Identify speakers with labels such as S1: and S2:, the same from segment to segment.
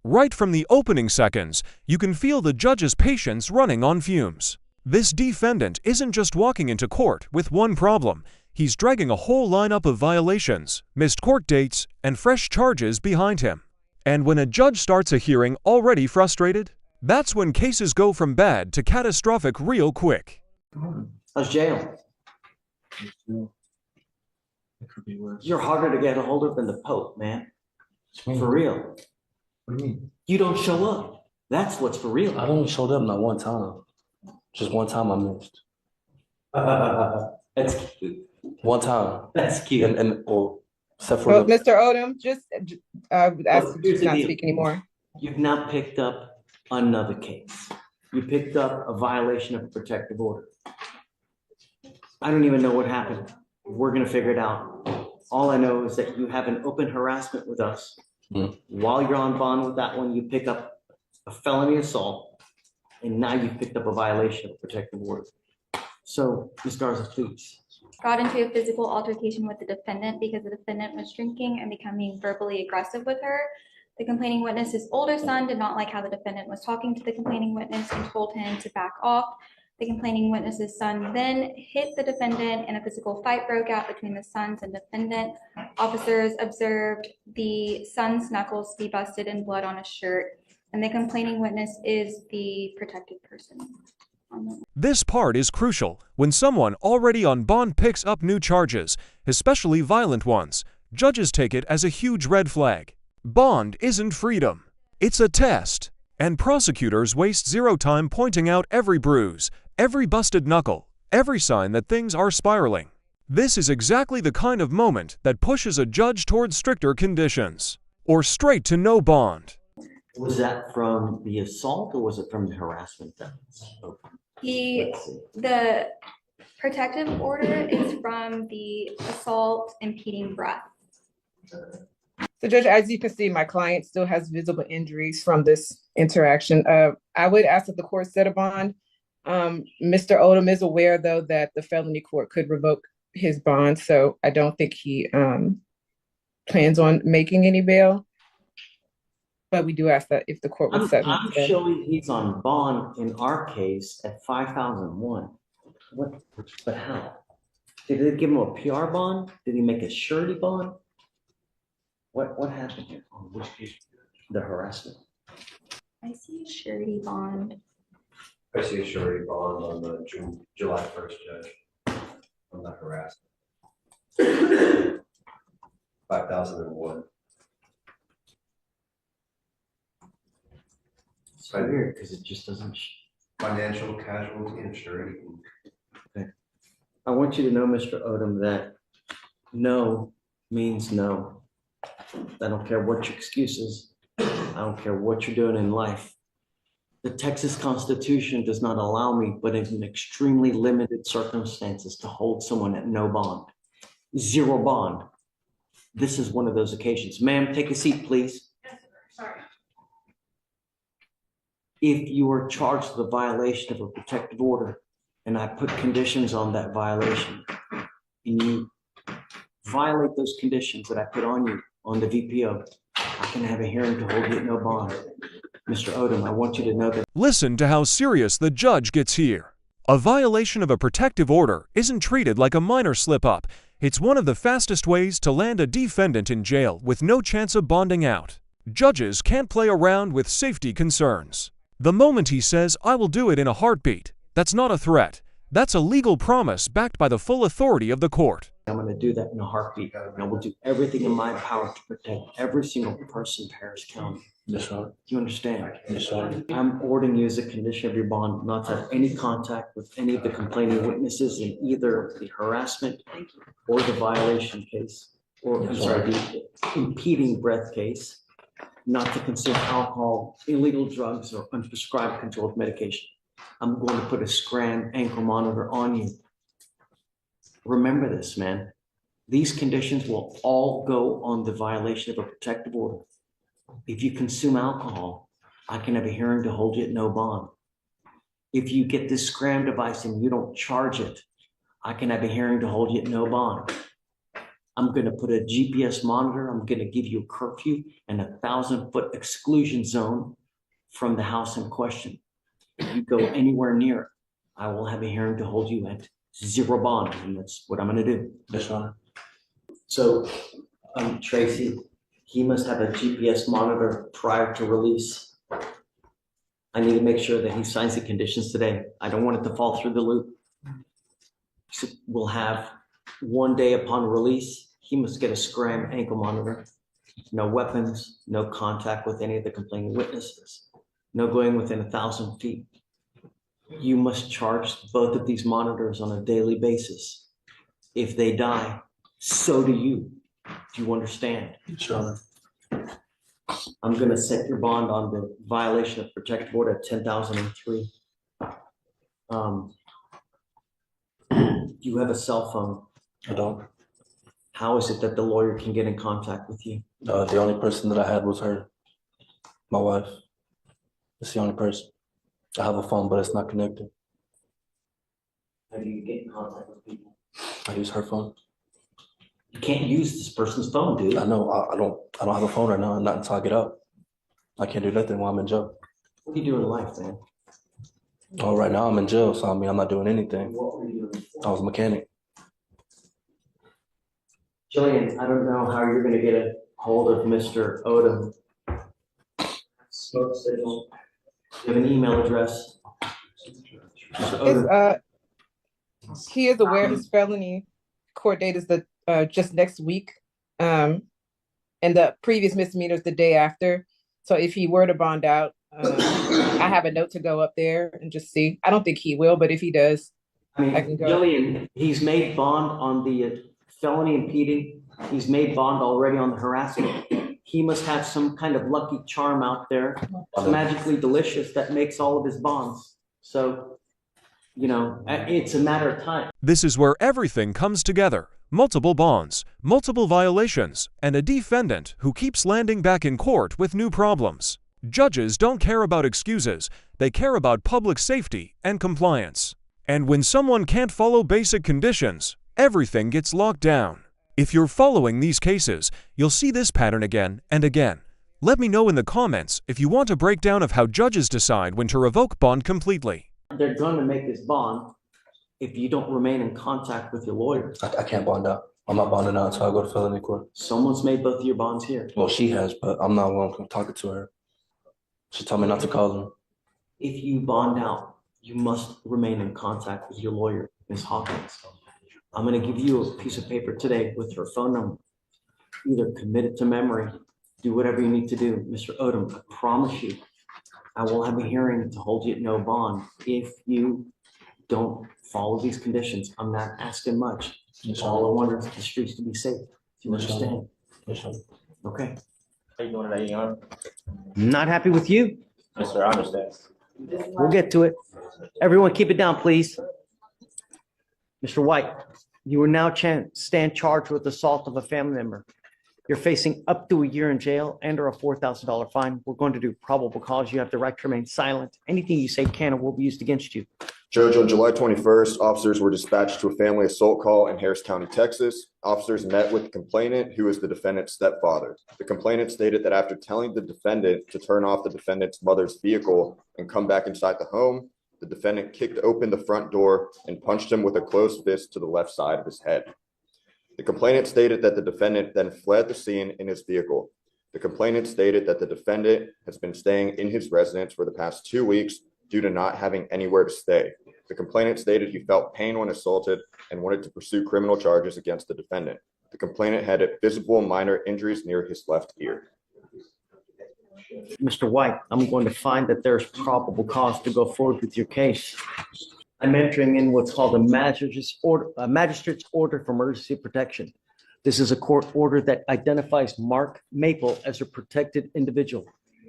S1: Right from the opening seconds, you can feel the judge's patience running on fumes. This defendant isn't just walking into court with one problem. He's dragging a whole lineup of violations, missed court dates, and fresh charges behind him. And when a judge starts a hearing already frustrated, that's when cases go from bad to catastrophic real quick.
S2: How's jail?
S3: It could be worse.
S2: You're harder to get a hold of than the Pope, man. For real.
S3: What do you mean?
S2: You don't show up. That's what's for real.
S4: I only showed up not one time. Just one time I missed.
S2: That's cute.
S4: One time.
S2: That's cute.
S4: Except for
S5: Well, Mr. Odom, just ask you
S2: here's
S5: to
S2: the
S5: not
S2: deal.
S5: speak anymore.
S2: You've not picked up another case. You picked up a violation of a protective order. I don't even know what happened. We're gonna figure it out. All I know is that you have an open harassment with us. While you're on bond with that one, you pick up a felony assault, and now you've picked up a violation of a protective order. So, Ms. Garza, please.
S6: Got into a physical altercation with the defendant because the defendant was drinking and becoming verbally aggressive with her. The complaining witness's older son did not like how the defendant was talking to the complaining witness and told him to back off. The complaining witness's son then hit the defendant and a physical fight broke out between the sons and defendant. Officers observed the son's knuckles be busted and blood on his shirt, and the complaining witness is the protected person.
S1: This part is crucial. When someone already on bond picks up new charges, especially violent ones, judges take it as a huge red flag. Bond isn't freedom. It's a test. And prosecutors waste zero time pointing out every bruise, every busted knuckle, every sign that things are spiraling. This is exactly the kind of moment that pushes a judge towards stricter conditions, or straight to no bond.
S2: Was that from the assault or was it from the harassment?
S6: The protective order is from the assault impeding breath.
S5: So Judge, as you can see, my client still has visible injuries from this interaction. I would ask that the court set a bond. Mr. Odom is aware, though, that the felony court could revoke his bond, so I don't think he plans on making any bail. But we do ask that if the court would set
S2: I'm showing he's on bond in our case at 5,001. What? But how? Did they give him a PR bond? Did he make a surety bond? What happened here? On which case? The harassment.
S6: I see a surety bond.
S3: I see a surety bond on the July 1st, Judge. On the harassment. 5,001.
S2: It's weird because it just doesn't.
S3: Financial casualty and surety.
S2: Okay. I want you to know, Mr. Odom, that no means no. I don't care what your excuse is. I don't care what you're doing in life. The Texas Constitution does not allow me, but in extremely limited circumstances, to hold someone at no bond. Zero bond. This is one of those occasions. Ma'am, take a seat, please.
S6: Yes, sir. Sorry.
S2: If you are charged with a violation of a protective order, and I put conditions on that violation, and you violate those conditions that I put on you on the VPO, I can have a hearing to hold you at no bond. Mr. Odom, I want you to know that.
S1: Listen to how serious the judge gets here. A violation of a protective order isn't treated like a minor slip-up. It's one of the fastest ways to land a defendant in jail with no chance of bonding out. Judges can't play around with safety concerns. The moment he says, "I will do it in a heartbeat," that's not a threat. That's a legal promise backed by the full authority of the court.
S2: I'm going to do that in a heartbeat. And I will do everything in my power to protect every single person in Harris County.
S4: Yes, sir.
S2: Do you understand?
S4: Yes, sir.
S2: I'm ordering you as a condition of your bond not to have any contact with any of the complaining witnesses in either the harassment or the violation case, or I'm sorry, the impeding breath case, not to consume alcohol, illegal drugs, or unprescribed controlled medication. I'm going to put a scram ankle monitor on you. Remember this, man. These conditions will all go on the violation of a protective order. If you consume alcohol, I can have a hearing to hold you at no bond. If you get this scram device and you don't charge it, I can have a hearing to hold you at no bond. I'm going to put a GPS monitor. I'm going to give you a curfew and a 1,000-foot exclusion zone from the house in question. If you go anywhere near it, I will have a hearing to hold you at zero bond, and that's what I'm going to do.
S4: Yes, Your Honor.
S2: So, Tracy, he must have a GPS monitor prior to release. I need to make sure that he signs the conditions today. I don't want it to fall through the loop. So we'll have 1 day upon release, he must get a scram ankle monitor. No weapons, no contact with any of the complaining witnesses, no going within 1,000 feet. You must charge both of these monitors on a daily basis. If they die, so do you. Do you understand?
S4: Yes, Your Honor.
S2: I'm going to set your bond on the violation of protective order at 10,003. You have a cell phone.
S4: I don't.
S2: How is it that the lawyer can get in contact with you?
S4: The only person that I had was her, my wife. It's the only person. I have a phone, but it's not connected.
S2: How do you get in contact with people?
S4: I use her phone.
S2: You can't use this person's phone, dude.
S4: I know. I don't have a phone right now. Not until I get out. I can't do nothing while I'm in jail.
S2: What do you do in life, man?
S4: Oh, right now I'm in jail, so I mean I'm not doing anything.
S2: What were you doing?
S4: I was a mechanic.
S2: Jillian, I don't know how you're going to get a hold of Mr. Odom. Smoke signal. You have an email address. Mr. Odom.
S5: He is aware his felony court date is just next week. And the previous misdemeanor is the day after. So if he were to bond out, I have a note to go up there and just see. I don't think he will, but if he does, I can go.
S2: Jillian, he's made bond on the felony impeding. He's made bond already on the harassment. He must have some kind of lucky charm out there, magically delicious, that makes all of his bonds. So, you know, it's a matter of time.
S1: This is where everything comes together. Multiple bonds, multiple violations, and a defendant who keeps landing back in court with new problems. Judges don't care about excuses, they care about public safety and compliance. And when someone can't follow basic conditions, everything gets locked down. If you're following these cases, you'll see this pattern again and again. Let me know in the comments if you want a breakdown of how judges decide when to revoke bond completely.
S2: They're going to make this bond if you don't remain in contact with your lawyer.
S4: I can't bond out. I'm not bonding out until I go to felony court.
S2: Someone's made both of your bonds here.
S4: Well, she has, but I'm not one talking to her. She told me not to call them.
S2: If you bond out, you must remain in contact with your lawyer, Ms. Hawkins. I'm going to give you a piece of paper today with her phone number. Either commit it to memory, do whatever you need to do. Mr. Odom, I promise you, I will have a hearing to hold you at no bond if you don't follow these conditions. I'm not asking much.
S4: Yes,
S2: All I want is the streets to be safe. Do you
S4: Yes, sir.
S2: understand?
S4: Yes, sir.
S2: Okay.
S7: How you doing today, Your Honor?
S2: Not happy with you?
S7: Yes, sir, I understand.
S2: We'll get to it. Everyone keep it down, please. Mr. White, you are now stand charged with assault of a family member. You're facing up to a year in jail and or a $4,000 fine. We're going to do probable cause. You have the right to remain silent. Anything you say can or will be used against you.
S8: Judge, on July 21st, officers were dispatched to a family assault call in Harris County, Texas. Officers met with the complainant, who is the defendant's stepfather. The complainant stated that after telling the defendant to turn off the defendant's mother's vehicle and come back inside the home, the defendant kicked open the front door and punched him with a closed fist to the left side of his head. The complainant stated that the defendant then fled the scene in his vehicle. The complainant stated that the defendant has been staying in his residence for the past 2 weeks due to not having anywhere to stay. The complainant stated he felt pain when assaulted and wanted to pursue criminal charges against the defendant. The complainant had visible minor injuries near his left ear.
S2: Mr. White, I'm going to find that there's probable cause to go forward with your case. I'm entering in what's called a magistrate's order for emergency protection. This is a court order that identifies Mark Maple as a protected individual.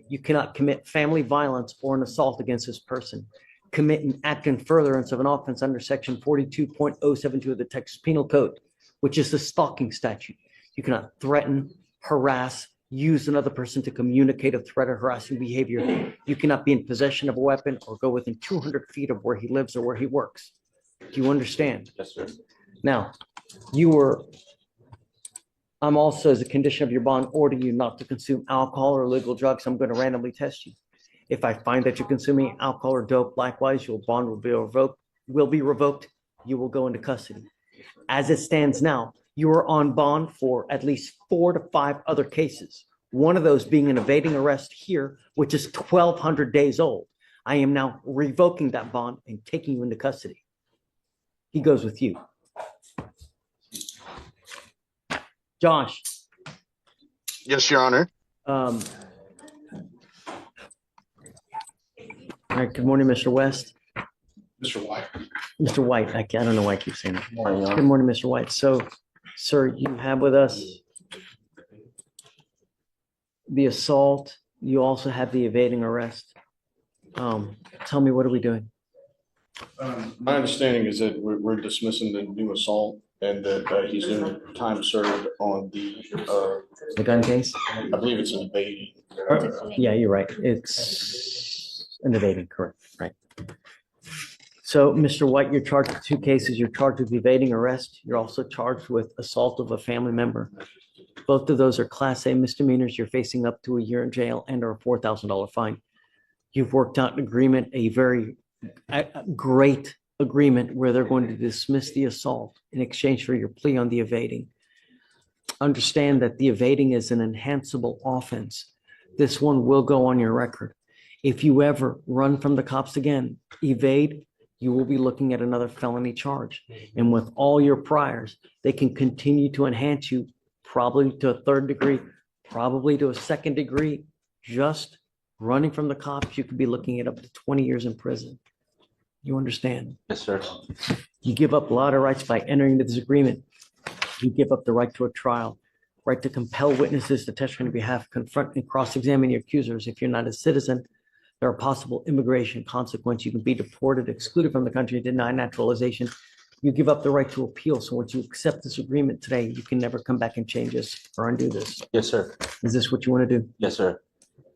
S2: You cannot commit family violence or an assault against this person. Commit an act in furtherance of an offense under section 42.072 of the Texas Penal Code, which is the stalking statute. You cannot threaten, harass, use another person to communicate a threat or harassing behavior. You cannot be in possession of a weapon or go within 200 feet of where he lives or where he works. Do you understand?
S7: Yes, sir.
S2: Now, you were I'm also, as a condition of your bond, ordering you not to consume alcohol or illegal drugs. I'm going to randomly test you. If I find that you're consuming alcohol or dope, likewise, your bond will be revoked. You will go into custody. As it stands now, you are on bond for at least 4 to 5 other cases. One of those being an evading arrest here, which is 1,200 days old. I am now revoking that bond and taking you into custody. He goes with you. Josh.
S9: Yes, Your Honor.
S2: All right, good morning, Mr. West.
S3: Mr. White.
S2: Mr. White, I don't know why I keep saying that.
S4: Morning, Your Honor.
S2: Good morning, Mr. White. So, sir, you have with us the assault. You also have the evading arrest. Tell me, what are we doing?
S10: My understanding is that we're dismissing the new assault and that he's doing time served on
S2: The gun case?
S10: I believe it's an evading.
S2: Yeah, you're right. It's an evading, correct, right. So, Mr. White, you're charged with 2 cases. You're charged with evading arrest. You're also charged with assault of a family member. Both of those are Class A misdemeanors. You're facing up to a year in jail and or a $4,000 fine. You've worked out an agreement, a very great agreement where they're going to dismiss the assault in exchange for your plea on the evading. Understand that the evading is an enhanceable offense. This one will go on your record. If you ever run from the cops again, evade, you will be looking at another felony charge. And with all your priors, they can continue to enhance you probably to a 3rd degree, probably to a 2nd degree. Just running from the cops, you could be looking at up to 20 years in prison. You understand?
S4: Yes, sir.
S2: You give up a lot of rights by entering into this agreement. You give up the right to a trial, right to compel witnesses to testify on your behalf, confront and cross-examine your accusers. If you're not a citizen, there are possible immigration consequences. You can be deported, excluded from the country, denied naturalization. You give up the right to appeal. So once you accept this agreement today, you can never come back and change this or undo this.
S4: Yes, sir.
S2: Is this what you want to do?
S4: Yes, sir.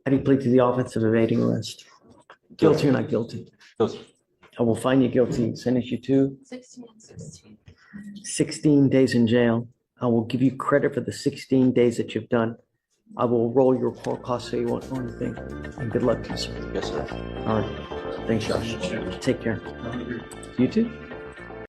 S2: How do you plead to the offense of evading arrest? Guilty or not guilty?
S4: Guilty.
S2: I will find you guilty, sentence you to 16 days in jail. I will give you credit for the 16 days that you've done. I will roll your court costs so you won't know anything. And good luck to you, sir.
S4: Yes, sir.
S2: All right. Thanks, Josh. Take care. You too.